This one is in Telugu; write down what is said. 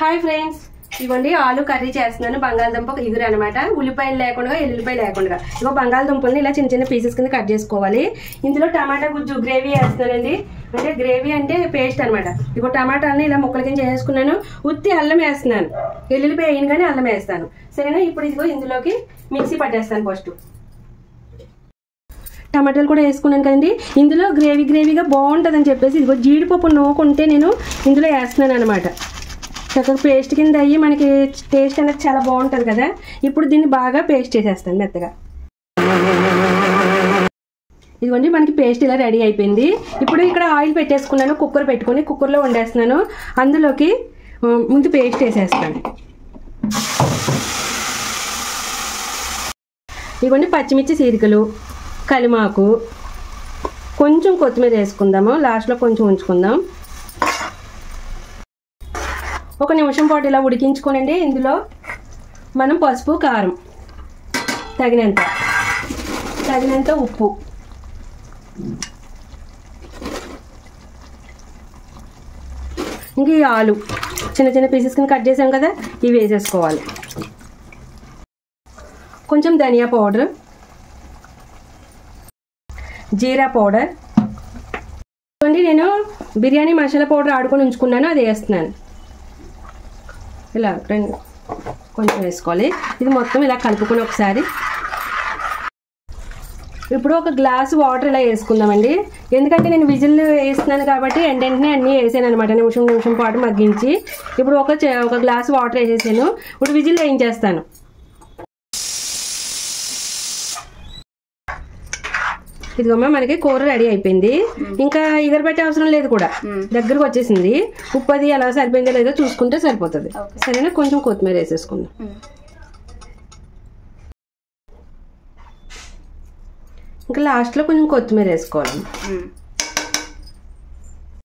హాయ్ ఫ్రెండ్స్, ఇవ్వండి ఆలు కర్రీ చేస్తున్నాను. బంగాళదుంప ఇగురు అనమాట. ఉల్లిపాయలు లేకుండా, ఎల్లుల్లిపాయలు లేకుండా. ఇగో బంగాళదుంపల్ని ఇలా చిన్న చిన్న పీసెస్ కింద కట్ చేసుకోవాలి. ఇందులో టమాటా గుజ్జు గ్రేవీ వేస్తున్నానండి. అంటే గ్రేవీ అంటే పేస్ట్ అనమాట. ఇగో టమాటాలని ఇలా ముక్కల కింద చేసుకున్నాను. ఉత్తి అల్లం వేస్తున్నాను. ఎల్లుల్లిపాయ వేయను కానీ అల్లం వేస్తాను. సరేనా? ఇప్పుడు ఇదిగో ఇందులోకి మిక్సీ పట్టేస్తాను. ఫస్ట్ టమాటాలు కూడా వేసుకున్నాను కదండి. ఇందులో గ్రేవీగా బాగుంటుందని చెప్పేసి ఇదిగో జీడిపప్పు నూకుంటే నేను ఇందులో వేస్తున్నాను అనమాట. చక్కగా పేస్ట్ కింద అయ్యి మనకి టేస్ట్ అనేది చాలా బాగుంటుంది కదా. ఇప్పుడు దీన్ని బాగా పేస్ట్ చేసేస్తాను మెత్తగా. ఇదిగోండి మనకి పేస్ట్ ఇలా రెడీ అయిపోయింది. ఇప్పుడు ఇక్కడ ఆయిల్ పెట్టేసుకున్నాను. కుక్కర్ పెట్టుకొని కుక్కర్లో వండేస్తున్నాను. అందులోకి ముందు పేస్ట్ వేసేస్తాను. ఇదిగోండి పచ్చిమిర్చి చీరికలు, కలిమాకు, కొంచెం కొత్తిమీర వేసుకుందాము. లాస్ట్లో కొంచెం ఉంచుకుందాం. ఒక నిమిషం పాటు ఇలా ఉడికించుకోనండి. ఇందులో మనం పసుపు, కారం తగినంత ఉప్పు, ఇంక ఈ ఆలు చిన్న చిన్న పీసెస్ కింద కట్ చేసాం కదా, ఇవి వేసేసుకోవాలి. కొంచెం ధనియా పౌడర్, జీరా పౌడర్. చూడండి నేను బిర్యానీ మసాలా పౌడర్ ఆడుకొని ఉంచుకున్నాను, అది వేస్తున్నాను. ఇలా కొంచెం వేసుకోవాలి. ఇది మొత్తం ఇలా కలుపుకొని ఒకసారి. ఇప్పుడు ఒక గ్లాసు వాటర్ ఇలా వేసుకుందామండి. ఎందుకంటే నేను విజిల్ వేస్తున్నాను కాబట్టి వెంటనే అన్నీ వేసాను అనమాట. నిమిషం పాటు మగ్గించి ఇప్పుడు ఒక గ్లాసు వాటర్ వేసేసాను. ఇప్పుడు విజిల్ వేయించేస్తాను. ఇదిగోమ్మా మనకి కూర రెడీ అయిపోయింది. ఇంకా ఇగర పెట్టే అవసరం లేదు కూడా, దగ్గరకు వచ్చేసింది. ఉప్పు అది ఎలా సరిపోయిందో లేదో చూసుకుంటే సరిపోతుంది. సరేనా? కొంచెం కొత్తిమీర వేసేసుకుందాం. ఇంకా లాస్ట్లో కొంచెం కొత్తిమీర వేసుకోవాలి.